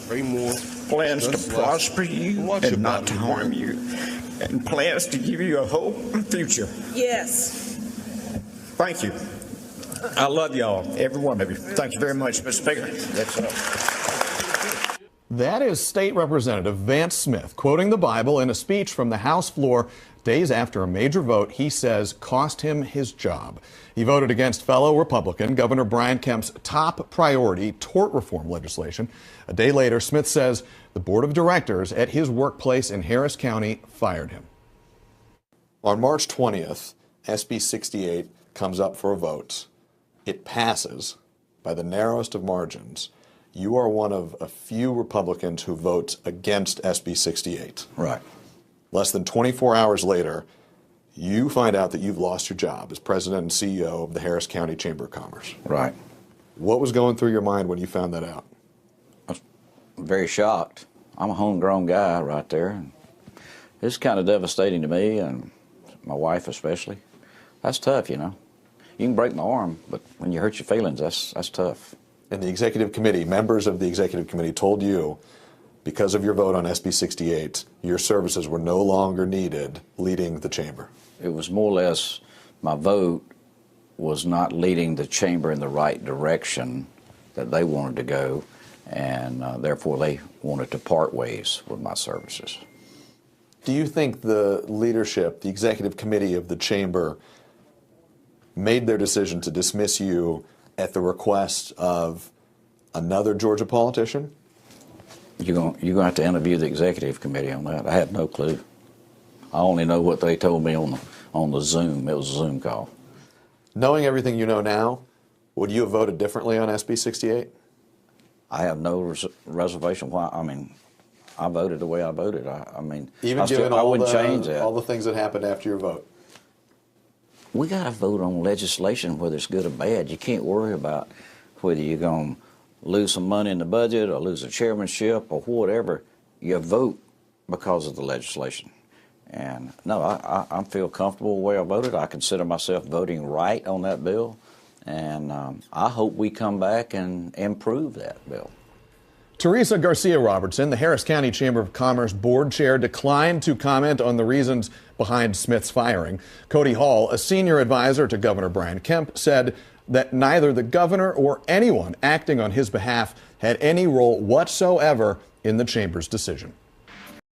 Pray more. Plans to prosper you and not to harm you. And plans to give you a hope and future. Yes. Thank you. I love y'all, every one of you. Thank you very much, Mr. Speaker. That's all. That is State Representative Vance Smith quoting the Bible in a speech from the House floor days after a major vote he says cost him his job. He voted against fellow Republican Governor Brian Kemp's top priority tort reform legislation. A day later, Smith says the board of directors at his workplace in Harris County fired him. On March 20th, SB 68 comes up for a vote. It passes by the narrowest of margins. You are one of a few Republicans who votes against SB 68. Right. Less than 24 hours later, you find out that you've lost your job as president and CEO of the Harris County Chamber of Commerce. Right. What was going through your mind when you found that out? I was very shocked. I'm a homegrown guy right there. And it's kind of devastating to me and my wife especially. That's tough, you know. You can break my arm, but when you hurt your feelings, that's tough. And the executive committee, members of the executive committee told you, because of your vote on SB 68, your services were no longer needed leading the chamber. It was more or less my vote was not leading the chamber in the right direction that they wanted to go, and therefore they wanted to part ways with my services. Do you think the leadership, the executive committee of the chamber, made their decision to dismiss you at the request of another Georgia politician? You're going to have to interview the executive committee on that. I had no clue. I only know what they told me on the Zoom. It was a Zoom call. Knowing everything you know now, would you have voted differently on SB 68? I have no reservation why. I mean, I voted the way I voted. I mean, even I wouldn't change that. All the things that happened after your vote. We got to vote on legislation, whether it's good or bad. You can't worry about whether you're going to lose some money in the budget or lose a chairmanship or whatever. You vote because of the legislation. And no, I feel comfortable the way I voted. I consider myself voting right on that bill. And I hope we come back and improve that bill. Teresa Garcia Robertson, the Harris County Chamber of Commerce board chair, declined to comment on the reasons behind Smith's firing. Cody Hall, a senior advisor to Governor Brian Kemp, said that neither the governor or anyone acting on his behalf had any role whatsoever in the chamber's decision.